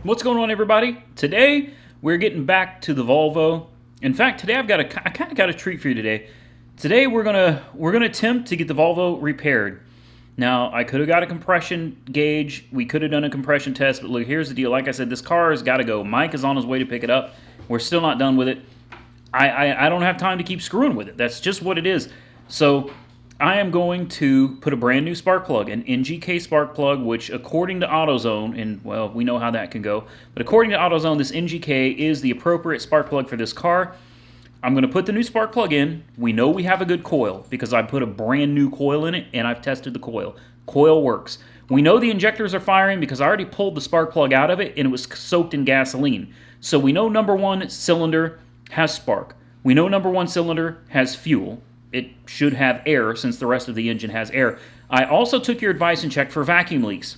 What's going on, everybody? Today we're getting back to the Volvo. In fact, today I kind of got a treat for you today. Today we're gonna attempt to get the Volvo repaired. Now, I could have got a compression gauge. We could have done a compression test, but look, here's the deal. Like I said, this car has got to go. Mike is on his way to pick it up. We're still not done with it. I don't have time to keep screwing with it. That's just what it is. So I am going to put a brand new spark plug, an NGK spark plug, which according to AutoZone, and well, we know how that can go, but according to AutoZone, this NGK is the appropriate spark plug for this car. I'm going to put the new spark plug in. We know we have a good coil because I put a brand new coil in it and I've tested the coil. Coil works. We know the injectors are firing because I already pulled the spark plug out of it and it was soaked in gasoline. So we know number one cylinder has spark. We know number one cylinder has fuel. It should have air since the rest of the engine has air. I also took your advice and checked for vacuum leaks.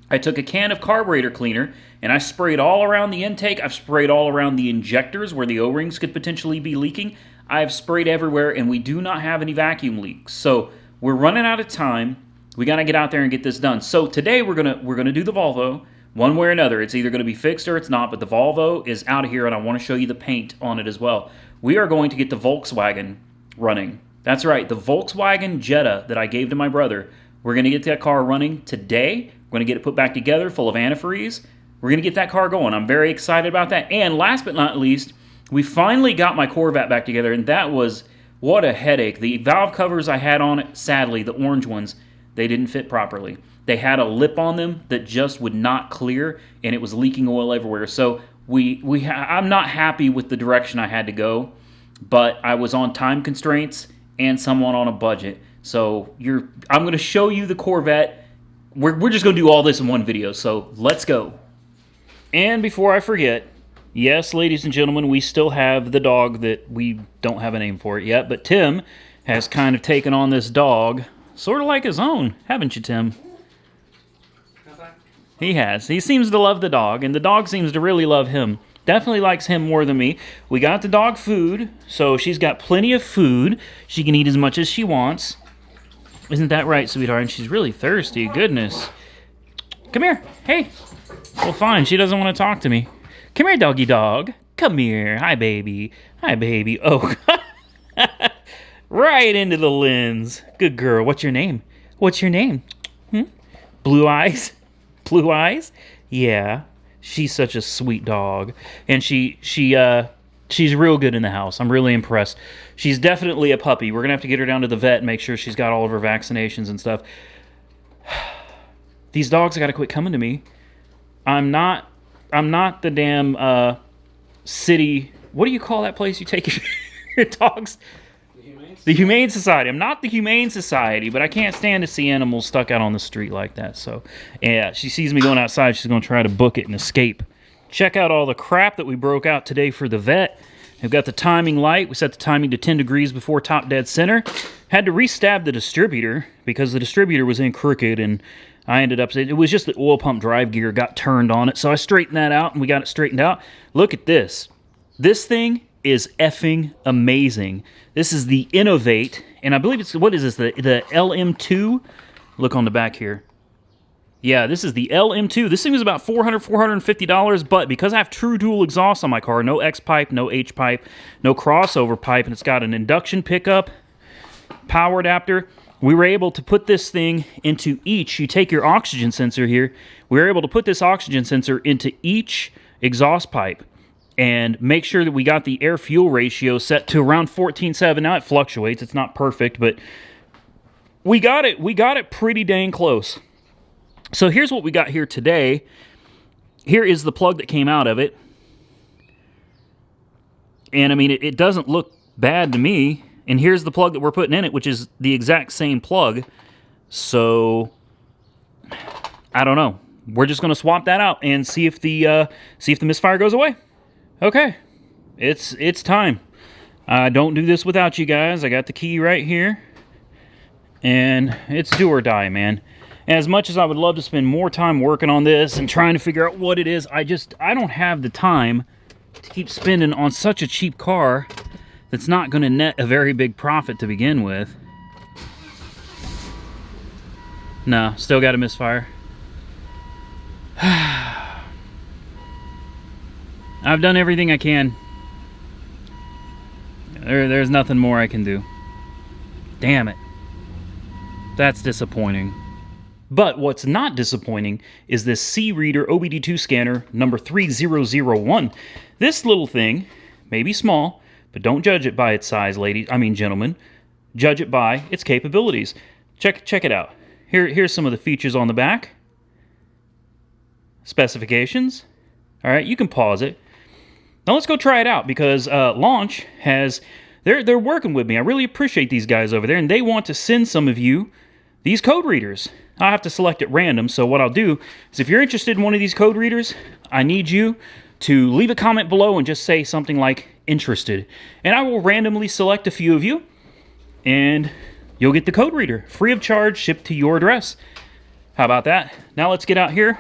I took a can of carburetor cleaner and I sprayed all around the intake. I've sprayed all around the injectors where the O-rings could potentially be leaking. I've sprayed everywhere and we do not have any vacuum leaks. So we're running out of time. We got to get out there and get this done. So today we're gonna do the Volvo one way or another. It's either going to be fixed or it's not, but the Volvo is out of here and I want to show you the paint on it as well. We are going to get the Volkswagen running. That's right, the Volkswagen Jetta that I gave to my brother. We're going to get that car running today. We're going to get it put back together full of antifreeze. We're going to get that car going. I'm very excited about that. And last but not least, we finally got my Corvette back together, and that was, what a headache. The valve covers I had on it, sadly, the orange ones, they didn't fit properly. They had a lip on them that just would not clear, and it was leaking oil everywhere. So I'm not happy with the direction I had to go, but I was on time constraints and somewhat on a budget. So I'm going to show you the Corvette. We're just going to do all this in one video, so let's go. And before I forget, yes, ladies and gentlemen, we still have the dog that we don't have a name for it yet, but Tim has kind of taken on this dog, sort of like his own, haven't you, Tim? He has. He seems to love the dog, and the dog seems to really love him. Definitely likes him more than me. We got the dog food, so she's got plenty of food. She can eat as much as she wants. Isn't that right, sweetheart? And she's really thirsty. Goodness. Come here. Hey. Well, fine. She doesn't want to talk to me. Come here, doggy dog. Come here. Hi, baby. Hi, baby. Oh. Right into the lens. Good girl. What's your name? What's your name? Blue Eyes? Blue Eyes? Yeah. She's such a sweet dog. And she's real good in the house. I'm really impressed. She's definitely a puppy. We're going to have to get her down to the vet and make sure she's got all of her vaccinations and stuff. These dogs got to quit coming to me. I'm not the damn city. What do you call that place you take your dogs? The Humane Society. I'm not the Humane Society, but I can't stand to see animals stuck out on the street like that. So, yeah, she sees me going outside. She's going to try to book it and escape. Check out all the crap that we broke out today for the vet. We've got the timing light. We set the timing to 10 degrees before top dead center. Had to restab the distributor because the distributor was in crooked, and I ended up, it was just the oil pump drive gear got turned on it. So I straightened that out, and we got it straightened out. Look at this. This thing is effing amazing. This is the Innovate, and I believe it's, what is this, the LM2? Look on the back here. Yeah, this is the LM2. This thing was about $400, $450, but because I have true dual exhaust on my car, no X-pipe, no H-pipe, no crossover pipe, and it's got an induction pickup, power adapter, we were able to put this thing into each. You take your oxygen sensor here. We were able to put this oxygen sensor into each exhaust pipe and make sure that we got the air-fuel ratio set to around 14.7. Now it fluctuates. It's not perfect, but we got it pretty dang close. So here's what we got here today. Here is the plug that came out of it. And I mean, it doesn't look bad to me. And here's the plug that we're putting in it, which is the exact same plug. So I don't know. We're just going to swap that out and see if the misfire goes away. Okay, it's time. I don't do this without you guys. I got the key right here. And it's do or die, man. As much as I would love to spend more time working on this and trying to figure out what it is, I don't have the time to keep spending on such a cheap car that's not going to net a very big profit to begin with. No, still got a misfire. I've done everything I can. There's nothing more I can do. Damn it. That's disappointing. But what's not disappointing is this C-Reader OBD2 scanner number 3001. This little thing may be small, but don't judge it by its size, gentlemen. Judge it by its capabilities. Check it out. Here's some of the features on the back. Specifications. All right, you can pause it. Now let's go try it out, because Launch has... They're working with me. I really appreciate these guys over there, and they want to send some of you these code readers. I'll have to select at random, so what I'll do is, if you're interested in one of these code readers, I need you to leave a comment below and just say something like interested. And I will randomly select a few of you, and you'll get the code reader free of charge, shipped to your address. How about that? Now let's get out here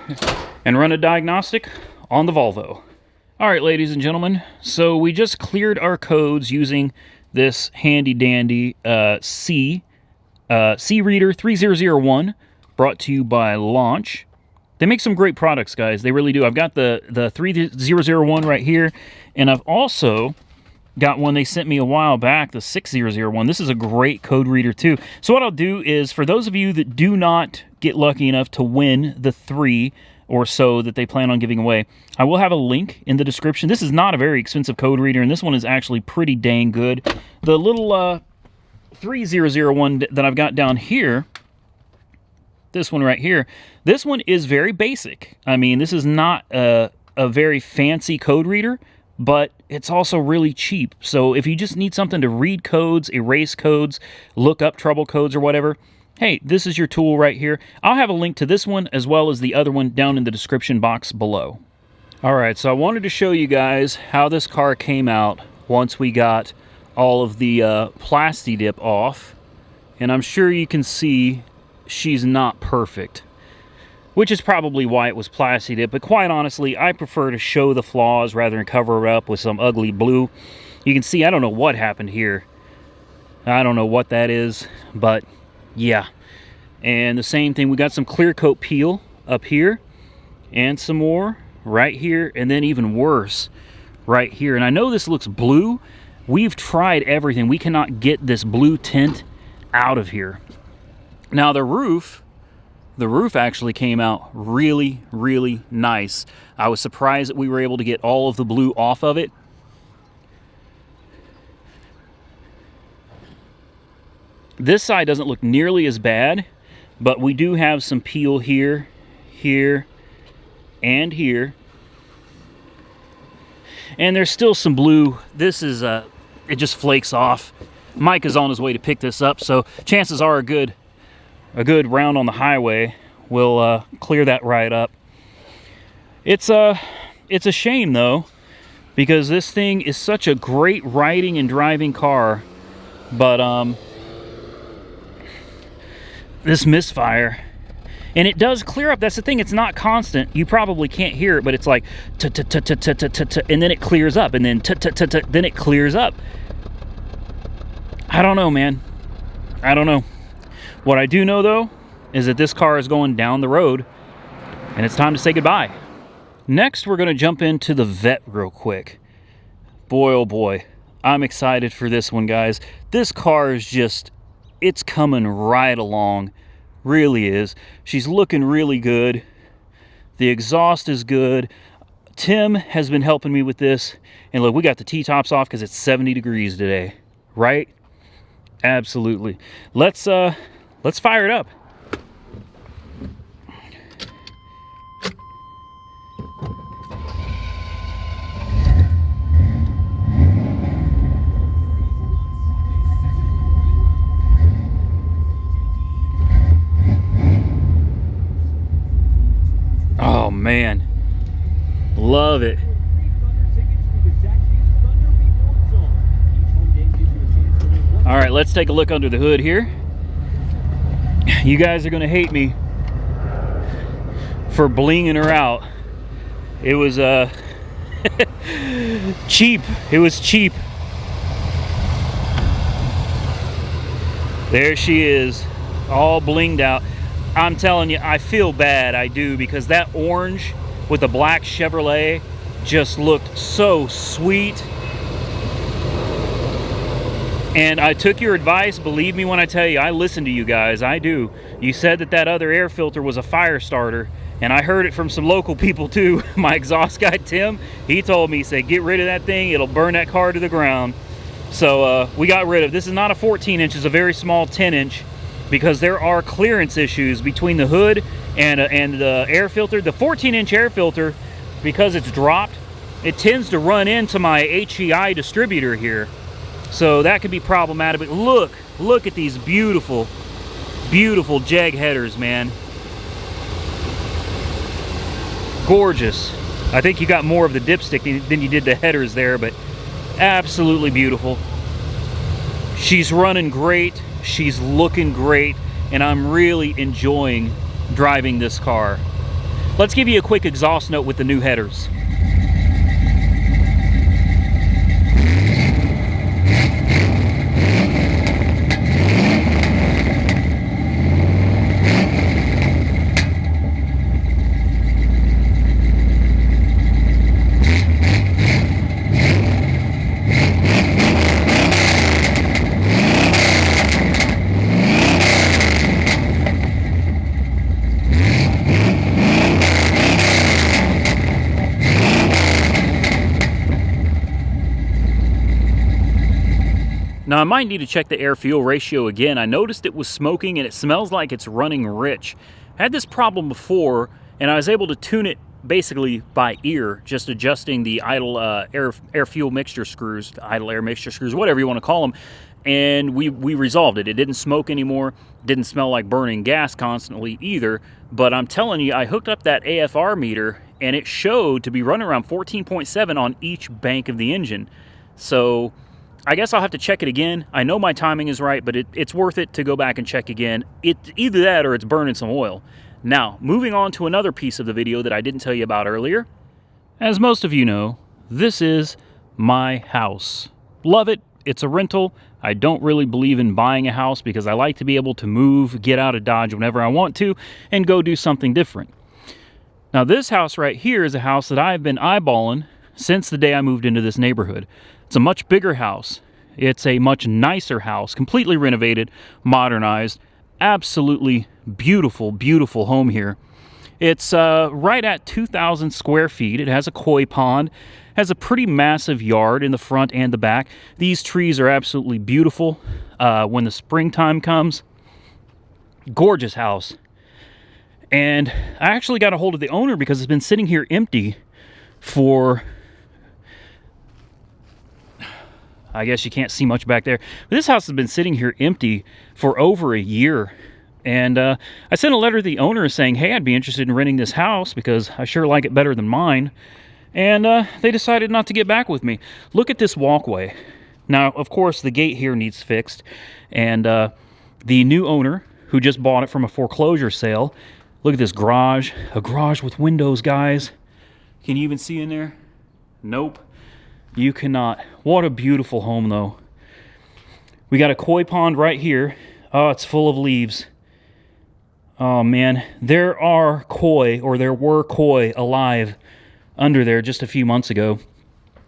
and run a diagnostic on the Volvo. All right, ladies and gentlemen, so we just cleared our codes using this handy-dandy C-Reader 3001, brought to you by Launch. They make some great products, guys. They really do. I've got the 3001 right here, and I've also got one they sent me a while back, the 6001. This is a great code reader, too. So what I'll do is, for those of you that do not get lucky enough to win the 3 or so that they plan on giving away, I will have a link in the description. This is not a very expensive code reader, and this one is actually pretty dang good. The little 3001 that I've got down here, this one right here, this one is very basic. I mean, this is not a very fancy code reader, but it's also really cheap. So if you just need something to read codes, erase codes, look up trouble codes or whatever, hey, this is your tool right here. I'll have a link to this one as well as the other one down in the description box below. All right, so I wanted to show you guys how this car came out once we got all of the plasti dip off. And I'm sure you can see she's not perfect, which is probably why it was plasti dip. But quite honestly, I prefer to show the flaws rather than cover her up with some ugly blue. You can see, I don't know what happened here. I don't know what that is, but yeah. And the same thing, we got some clear coat peel up here and some more right here, and then even worse right here. And I know this looks blue. We've tried everything. We cannot get this blue tint out of here. Now the roof actually came out really, really nice. I was surprised that we were able to get all of the blue off of it. This side doesn't look nearly as bad, but we do have some peel here, here, and here. And there's still some blue. This is, it just flakes off. Mike is on his way to pick this up, so chances are a good round on the highway will clear that right up. It's a shame, though, because this thing is such a great riding and driving car, but this misfire, and it does clear up. That's the thing, it's not constant. You probably can't hear it, but it's like and then it clears up, and then then it clears up. I don't know, man. I don't know. What I do know, though, is that this car is going down the road, and it's time to say goodbye. Next, we're going to jump into the Vette real quick. Boy, oh boy, I'm excited for this one, guys. This car is just, it's coming right along. Really is. She's looking really good. The exhaust is good. Tim has been helping me with this. And look, we got the T-tops off because it's 70 degrees today, right? Absolutely. Let's fire it up. Oh man, love it. All right, let's take a look under the hood here. You guys are gonna hate me for blinging her out. It was cheap. It was cheap. There she is, all blinged out. I'm telling you, I feel bad, I do, because that orange with the black Chevrolet just looked so sweet. And I took your advice. Believe me when I tell you, I listen to you guys. I do. You said that that other air filter was a fire starter, and I heard it from some local people too. My exhaust guy, Tim, he told me, he said, get rid of that thing. It'll burn that car to the ground. So we got rid of, this is not a 14-inch, it's a very small 10-inch, because there are clearance issues between the hood and the air filter. The 14-inch air filter, because it's dropped, it tends to run into my HEI distributor here. So that could be problematic. But look at these beautiful, beautiful Jag headers, man. Gorgeous. I think you got more of the dipstick than you did the headers there, but absolutely beautiful. She's running great. She's looking great, and I'm really enjoying driving this car. Let's give you a quick exhaust note with the new headers. Now I might need to check the air-fuel ratio again. I noticed it was smoking and it smells like it's running rich. I had this problem before and I was able to tune it basically by ear, just adjusting the idle air-fuel mixture screws, the idle air mixture screws, whatever you want to call them, and we resolved it. It didn't smoke anymore, didn't smell like burning gas constantly either, but I'm telling you, I hooked up that AFR meter and it showed to be running around 14.7 on each bank of the engine. So I guess I'll have to check it again. I know my timing is right, but it's worth it to go back and check again. Either that or it's burning some oil. Now, moving on to another piece of the video that I didn't tell you about earlier. As most of you know, this is my house. Love it. It's a rental. I don't really believe in buying a house because I like to be able to move, get out of Dodge whenever I want to, and go do something different. Now, this house right here is a house that I've been eyeballing since the day I moved into this neighborhood. It's a much bigger house. It's a much nicer house, completely renovated, modernized, absolutely beautiful, beautiful home here. It's right at 2,000 square feet. It has a koi pond, has a pretty massive yard in the front and the back. These trees are absolutely beautiful when the springtime comes. Gorgeous house. And I actually got a hold of the owner because it's been sitting here empty for, I guess you can't see much back there, but this house has been sitting here empty for over a year. And I sent a letter to the owner saying, hey, I'd be interested in renting this house because I sure like it better than mine. And they decided not to get back with me. Look at this walkway. Now, of course, the gate here needs fixed. And the new owner, who just bought it from a foreclosure sale, look at this garage. A garage with windows, guys. Can you even see in there? Nope. You cannot. What a beautiful home, though. We got a koi pond right here. Oh, it's full of leaves. Oh, man. There were koi alive under there just a few months ago.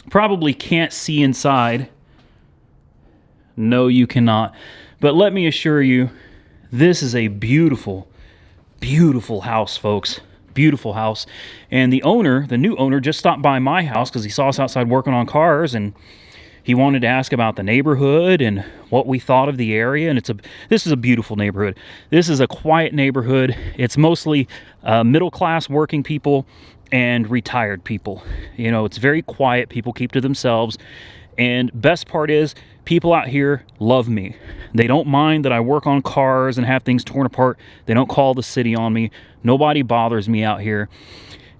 Probably can't see inside. No, you cannot. But let me assure you, this is a beautiful, beautiful house, folks. Beautiful house. And the owner, the new owner, just stopped by my house because he saw us outside working on cars, and he wanted to ask about the neighborhood and what we thought of the area. And this is a beautiful neighborhood. This is a quiet neighborhood. It's mostly middle-class working people and retired people. You know, it's very quiet. People keep to themselves. And best part is, people out here love me. They don't mind that I work on cars and have things torn apart. They don't call the city on me. Nobody bothers me out here.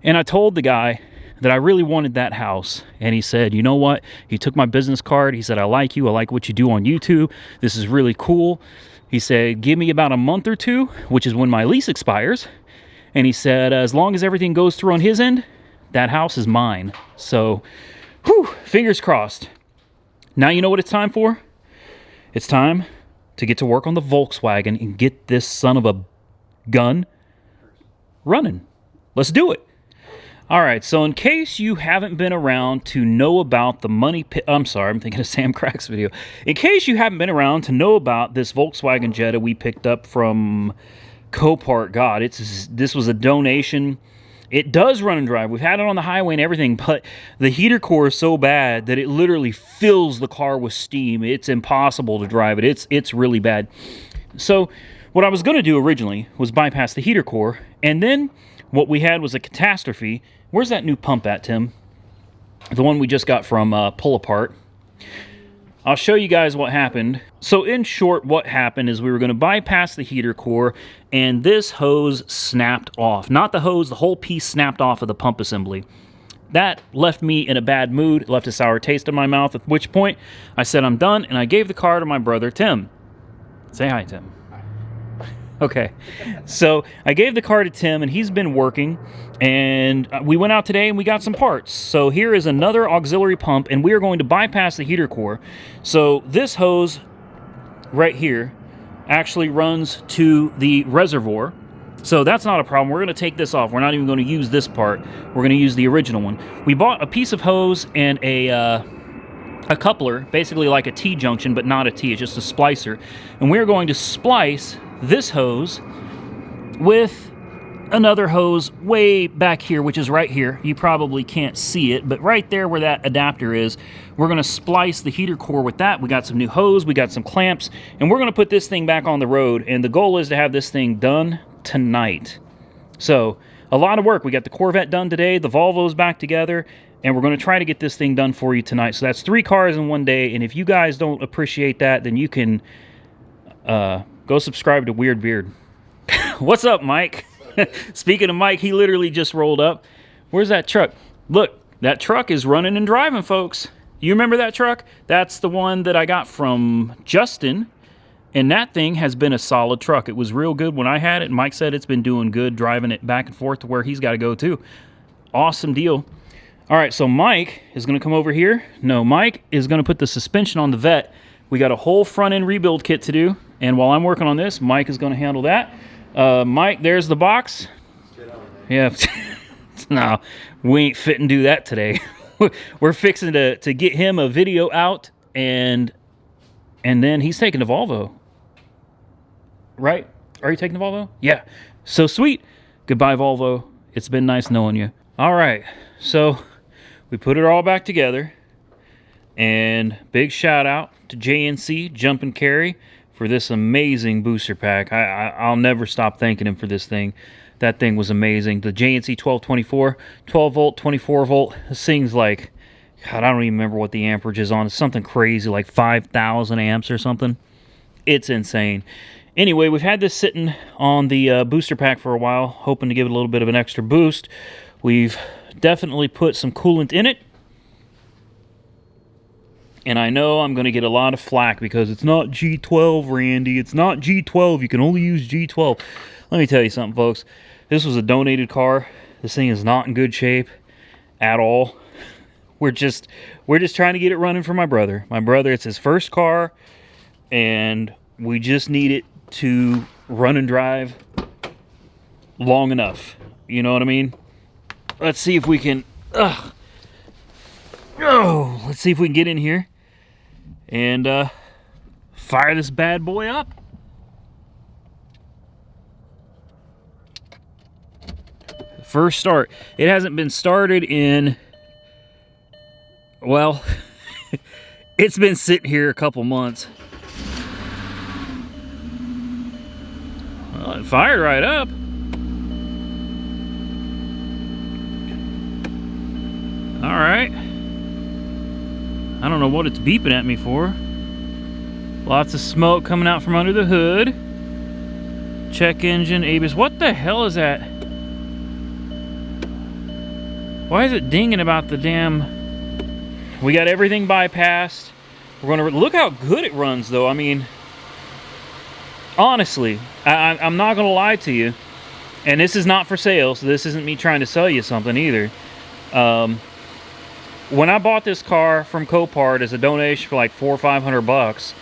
And I told the guy that I really wanted that house. And he said, you know what? He took my business card. He said, I like you. I like what you do on YouTube. This is really cool. He said, give me about a month or two, which is when my lease expires. And he said, as long as everything goes through on his end, that house is mine. So, whew, fingers crossed. Now you know what it's time for? It's time to get to work on the Volkswagen and get this son of a gun running. Let's do it. All right, so in case you haven't been around to know about the money pit, I'm sorry, I'm thinking of Sam Crack's video. In case you haven't been around to know about this Volkswagen Jetta we picked up from Copart, God, this was a donation. It does run and drive. We've had it on the highway and everything, but the heater core is so bad that it literally fills the car with steam. It's impossible to drive it. It's really bad. So what I was going to do originally was bypass the heater core, and then what we had was a catastrophe. Where's that new pump at, Tim? The one we just got from Pull Apart. I'll show you guys what happened. So in short, what happened is we were going to bypass the heater core, and this hose snapped off. Not the hose, the whole piece snapped off of the pump assembly. That left me in a bad mood, left a sour taste in my mouth, at which point I said I'm done, and I gave the car to my brother, Tim. Say hi, Tim. Okay, so I gave the car to Tim, and he's been working, and we went out today and we got some parts. So here is another auxiliary pump, and we are going to bypass the heater core. So this hose right here actually runs to the reservoir. So that's not a problem. We're going to take this off. We're not even going to use this part. We're going to use the original one. We bought a piece of hose and a coupler, basically like a T-junction, but not a T. It's just a splicer. And we're going to splice this hose with another hose way back here, which is right here. You probably can't see it, but right there where that adapter is, we're going to splice the heater core with that. We got some new hose, we got some clamps, and we're going to put this thing back on the road, and the goal is to have this thing done tonight. So a lot of work. We got the Corvette done today, the Volvo's back together, and we're going to try to get this thing done for you tonight. So that's 3 cars in one day, and if you guys don't appreciate that, then you can go subscribe to Weird Beard. What's up, Mike? Speaking of Mike, he literally just rolled up. Where's that truck? Look, that truck is running and driving, folks. You remember that truck? That's the one that I got from Justin, and that thing has been a solid truck. It was real good when I had it, and Mike said it's been doing good, driving it back and forth to where he's got to go too. Awesome deal. All right, so Mike is going to come over here. No, Mike is going to put the suspension on the Vette. We got a whole front-end rebuild kit to do, and while I'm working on this, Mike is going to handle that. Mike, there's the box. Yeah, no, we ain't fit and do that today. We're fixing to get him a video out, and then he's taking the Volvo. Right? Are you taking the Volvo? Yeah. So sweet. Goodbye, Volvo. It's been nice knowing you. All right, so we put it all back together, and big shout out to JNC Jump and Carry for this amazing booster pack. I'll never stop thanking him for this thing. That thing was amazing. The JNC 1224, 12 volt, 24 volt. This thing's like, God, I don't even remember what the amperage is on. It's something crazy, like 5,000 amps or something. It's insane. Anyway, we've had this sitting on the booster pack for a while, hoping to give it a little bit of an extra boost. We've definitely put some coolant in it. And I know I'm going to get a lot of flack because it's not G12, Randy. It's not G12. You can only use G12. Let me tell you something, folks. This was a donated car. This thing is not in good shape at all. We're just trying to get it running for my brother. My brother, it's his first car, and we just need it to run and drive long enough. You know what I mean? Let's see if we can... let's see if we can get in here and fire this bad boy up. First start. It hasn't been started in, well, it's been sitting here a couple months. Well, it fired right up. All right. I don't know what it's beeping at me for. Lots of smoke coming out from under the hood. Check engine, ABS. What the hell is that? Why is it dinging about the damn... We got everything bypassed. We're going to... Look how good it runs, though. I mean, honestly, I'm not going to lie to you. And this is not for sale, so this isn't me trying to sell you something either. When I bought this car from Copart as a donation for like $400 or $500,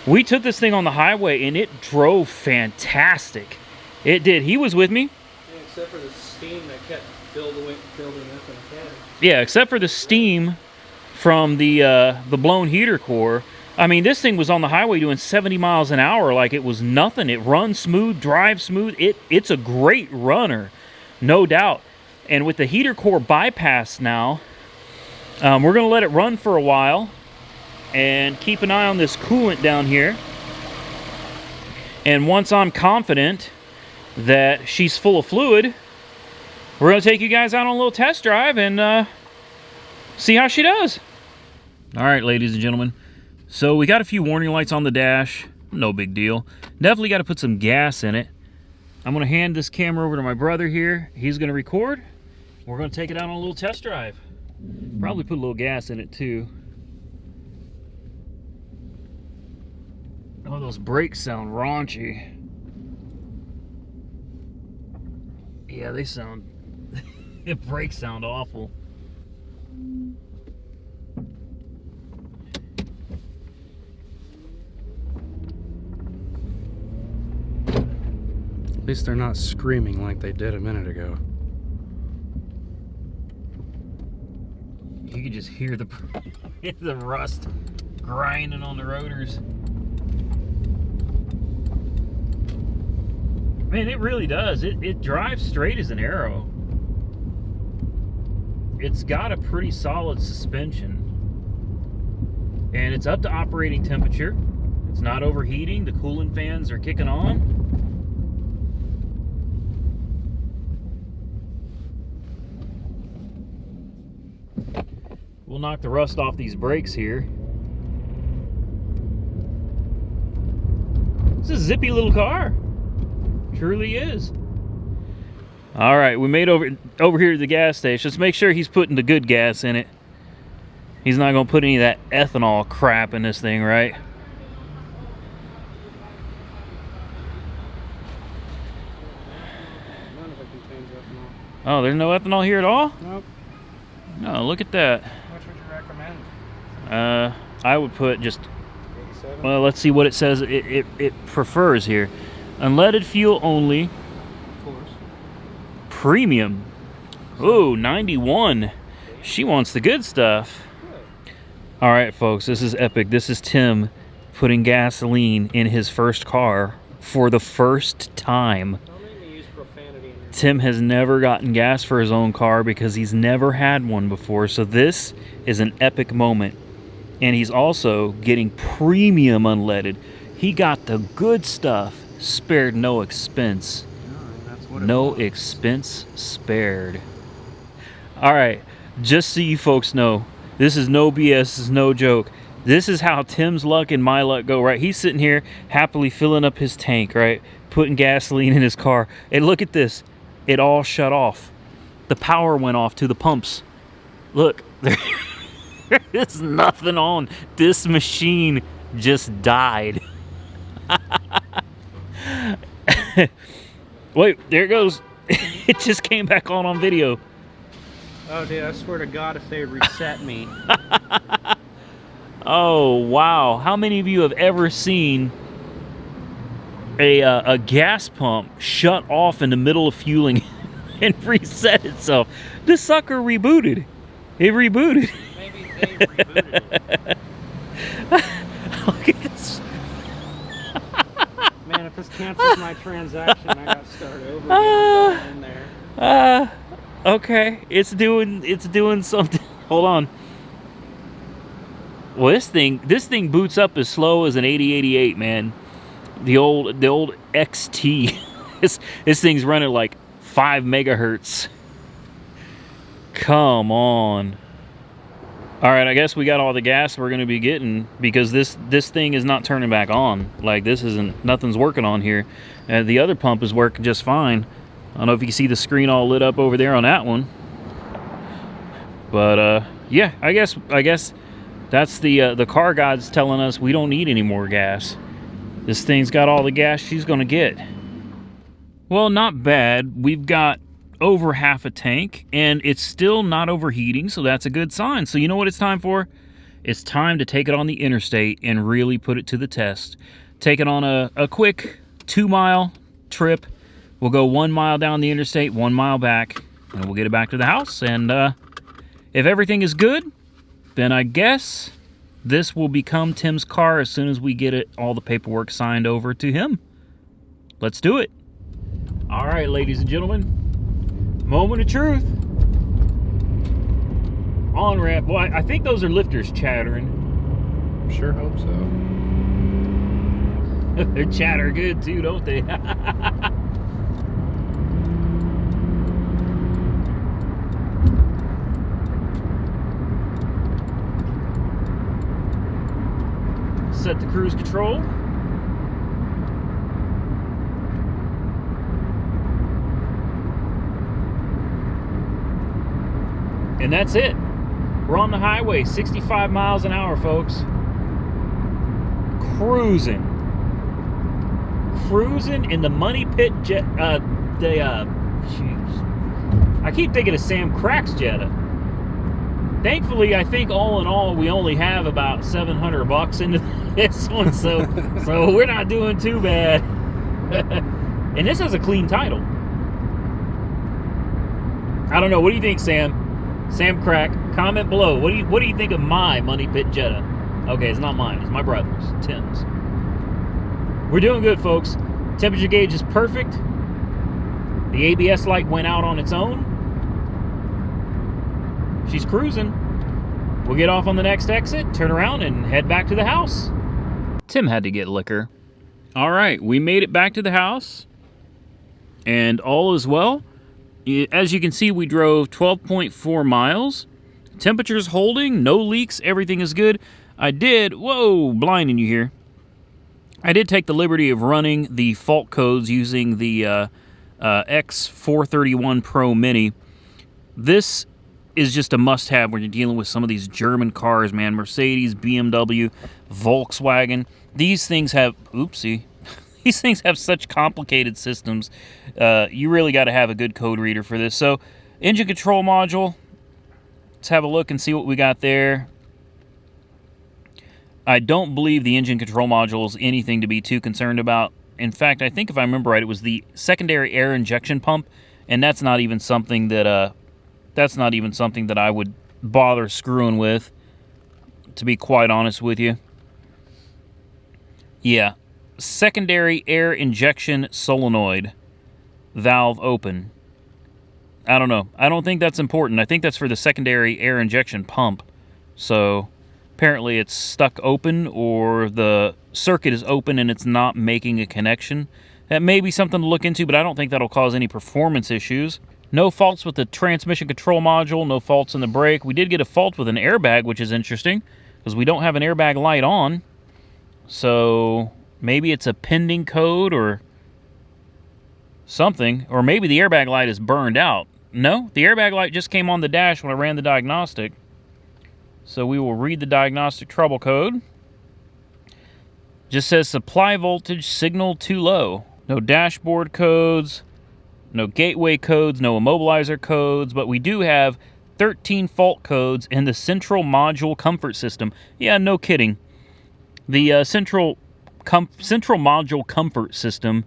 we took this thing on the highway and it drove fantastic. It did. He was with me. Yeah, except for the steam that kept building up in the cabin. Yeah, except for the steam from the blown heater core. I mean, this thing was on the highway doing 70 miles an hour like it was nothing. It runs smooth, drives smooth. It's a great runner, no doubt. And with the heater core bypass now, we're going to let it run for a while and keep an eye on this coolant down here. And once I'm confident that she's full of fluid, we're going to take you guys out on a little test drive and see how she does. All right, ladies and gentlemen. So we got a few warning lights on the dash. No big deal. Definitely got to put some gas in it. I'm going to hand this camera over to my brother here. He's going to record. We're going to take it out on a little test drive. Probably put a little gas in it too. Oh, those brakes sound raunchy. Yeah, they sound... the brakes sound awful. At least they're not screaming like they did a minute ago. You can just hear the the rust grinding on the rotors. Man, it really does. It drives straight as an arrow. It's got a pretty solid suspension. And it's up to operating temperature. It's not overheating. The coolant fans are kicking on. We'll knock the rust off these brakes here. It's a zippy little car. Truly is. All right, we made over here to the gas station. Let's make sure he's putting the good gas in it. He's not going to put any of that ethanol crap in this thing, right? None of it contains ethanol. Oh, there's no ethanol here at all? Nope. No, look at that. Which would you recommend? I would put just... 87? Well, let's see what it says it prefers here. Unleaded fuel only. Of course. Premium. Ooh, 91. She wants the good stuff. Good. All right, folks, this is epic. This is Tim putting gasoline in his first car for the first time. Don't make me use profanity in your... Tim has never gotten gas for his own car because he's never had one before. So this is an epic moment. And he's also getting premium unleaded. He got the good stuff, spared no expense. No expense spared. All right, just so you folks know, this is no BS, this is no joke. This is how Tim's luck and my luck go, right? He's sitting here happily filling up his tank, right? Putting gasoline in his car. And look at this. It all shut off. The power went off to the pumps. Look, there is nothing on. This machine just died. Wait, there it goes. It just came back on video. Oh, dude, I swear to God, if they reset me. Oh, wow. How many of you have ever seen a gas pump shut off in the middle of fueling and reset itself? This sucker rebooted. It rebooted. Maybe they rebooted it. Look at this. Man, if this cancels my transaction, I got to start over again in there. Okay. It's doing something. Hold on. Well, this thing boots up as slow as an 8088, man. The old XT. This thing's running like 5 megahertz. Come on. All right, I guess we got all the gas we're going to be getting because this thing is not turning back on. Like, nothing's working on here. The other pump is working just fine. I don't know if you can see the screen all lit up over there on that one. But, yeah, I guess that's the car god's telling us we don't need any more gas. This thing's got all the gas she's going to get. Well, not bad. We've got over half a tank, and it's still not overheating, so that's a good sign. So you know what it's time for? It's time to take it on the interstate and really put it to the test. Take it on a quick 2-mile trip. We'll go 1 mile down the interstate, 1 mile back, and we'll get it back to the house. And if everything is good, then I guess this will become Tim's car as soon as we get all the paperwork signed over to him. Let's do it. All right, ladies and gentlemen, moment of truth. On-ramp. Well, I think those are lifters chattering. Sure hope so. They chatter good too, don't they? Set the cruise control. And that's it. We're on the highway, 65 miles an hour, folks. Cruising in the Money Pit Jet. I keep thinking of Sam Crack's Jetta. Thankfully, I think all in all, we only have about $700 into this one, so we're not doing too bad. And this has a clean title. I don't know. What do you think, Sam? Sam Crack, comment below. What do you think of my Money Pit Jetta? Okay, it's not mine. It's my brother's, Tim's. We're doing good, folks. Temperature gauge is perfect. The ABS light went out on its own. She's cruising. We'll get off on the next exit, turn around, and head back to the house. Tim had to get liquor. All right, we made it back to the house, and all is well. As you can see, we drove 12.4 miles. Temperature's holding, no leaks, everything is good. Whoa, blinding you here. I did take the liberty of running the fault codes using the X431 Pro Mini. This is just a must-have when you're dealing with some of these German cars, man. Mercedes, BMW, Volkswagen. These things have, these things have such complicated systems. You really got to have a good code reader for this. So, engine control module. Let's have a look and see what we got there. I don't believe the engine control module is anything to be too concerned about. In fact, I think if I remember right, it was the secondary air injection pump, and that's not even something that I would bother screwing with, to be quite honest with you. Yeah, secondary air injection solenoid valve open. I don't know. I don't think that's important. I think that's for the secondary air injection pump. So apparently it's stuck open, or the circuit is open and it's not making a connection. That may be something to look into, but I don't think that'll cause any performance issues. No faults with the transmission control module, no faults in the brake. We did get a fault with an airbag, which is interesting, because we don't have an airbag light on. So maybe it's a pending code or something, or maybe the airbag light is burned out. No, the airbag light just came on the dash when I ran the diagnostic. So we will read the diagnostic trouble code. Just says supply voltage signal too low. No dashboard codes, no gateway codes, no immobilizer codes, but we do have 13 fault codes in the central module comfort system. Yeah, no kidding. The central module comfort system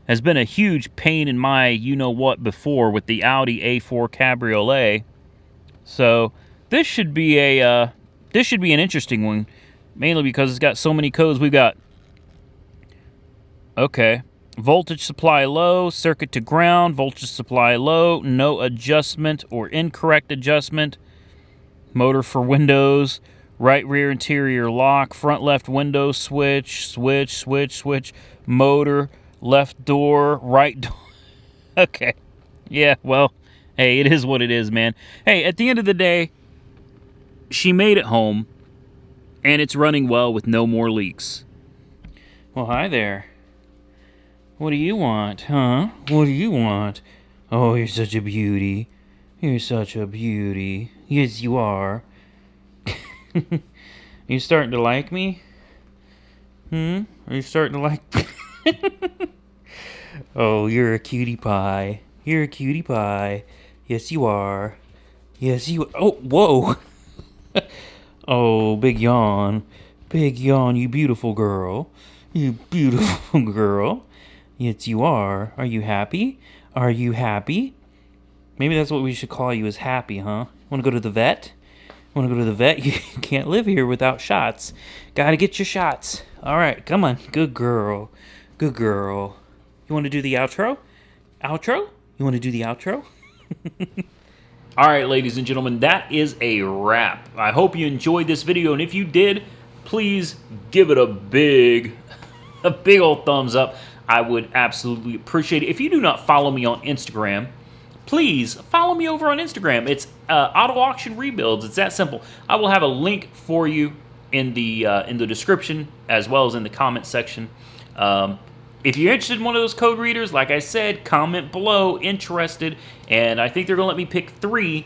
has been a huge pain in my you-know-what before with the Audi A4 Cabriolet. So this should be an interesting one, mainly because it's got so many codes. We've got, okay, voltage supply low, circuit to ground, voltage supply low, no adjustment or incorrect adjustment, motor for windows, right rear interior lock, front left window switch, motor, left door, right door. Okay, yeah, well, hey, it is what it is, man. Hey, at the end of the day, she made it home, and it's running well with no more leaks. Well, hi there. What do you want, huh? What do you want? Oh, you're such a beauty. You're such a beauty. Yes, you are. You starting to like me? Are you starting to like... Oh, you're a cutie pie. You're a cutie pie. Yes, you are. Yes, you... Oh, whoa. Oh, big yawn. Big yawn, you beautiful girl. You beautiful girl. Yes, you are. Are you happy? Are you happy? Maybe that's what we should call you, is Happy, huh? Want to go to the vet? Want to go to the vet? You can't live here without shots. Gotta get your shots. All right, come on. Good girl. Good girl. You want to do the outro? Outro? You want to do the outro? All right, ladies and gentlemen, that is a wrap. I hope you enjoyed this video, and if you did, please give it a big old thumbs up. I would absolutely appreciate it. If you do not follow me on Instagram, please follow me over on Instagram. It's Auto Auction Rebuilds. It's that simple. I will have a link for you in the description as well as in the comment section. If you're interested in one of those code readers, like I said, comment below, interested, and I think they're going to let me pick 3,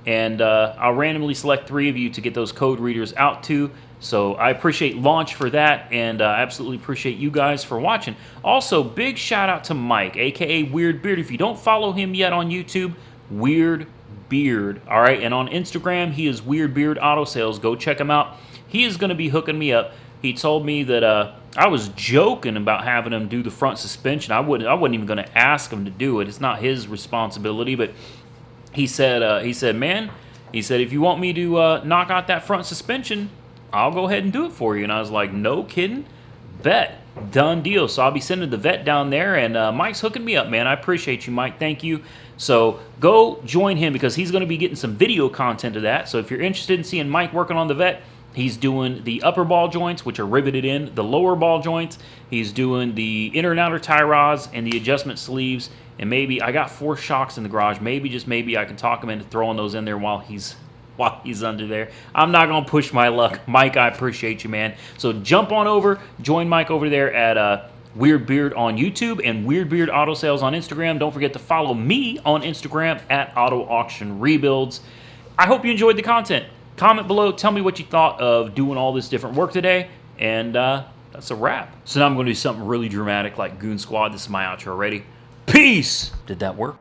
and I'll randomly select 3 of you to get those code readers out to. So I appreciate Launch for that, and I absolutely appreciate you guys for watching. Also, big shout out to Mike, aka Weird Beard. If you don't follow him yet on YouTube, Weird Beard. All right, and on Instagram, he is Weird Beard Auto Sales. Go check him out. He is going to be hooking me up. He told me that I was joking about having him do the front suspension. I wasn't even going to ask him to do it. It's not his responsibility. But he said, man, he said, if you want me to knock out that front suspension, I'll go ahead and do it for you. And I was like, no kidding? Bet. Done deal. So I'll be sending the vet down there, and Mike's hooking me up, man. I appreciate you, Mike. Thank you. So go join him because he's going to be getting some video content of that. So if you're interested in seeing Mike working on the vet, he's doing the upper ball joints, which are riveted in, the lower ball joints. He's doing the inner and outer tie rods and the adjustment sleeves. And maybe I got 4 shocks in the garage. Maybe, just maybe, I can talk him into throwing those in there while he's under there. I'm not going to push my luck. Mike, I appreciate you, man. So jump on over. Join Mike over there at Weird Beard on YouTube and Weird Beard Auto Sales on Instagram. Don't forget to follow me on Instagram at Auto Auction Rebuilds. I hope you enjoyed the content. Comment below. Tell me what you thought of doing all this different work today. And that's a wrap. So now I'm going to do something really dramatic like Goon Squad. This is my outro. Ready? Peace! Did that work?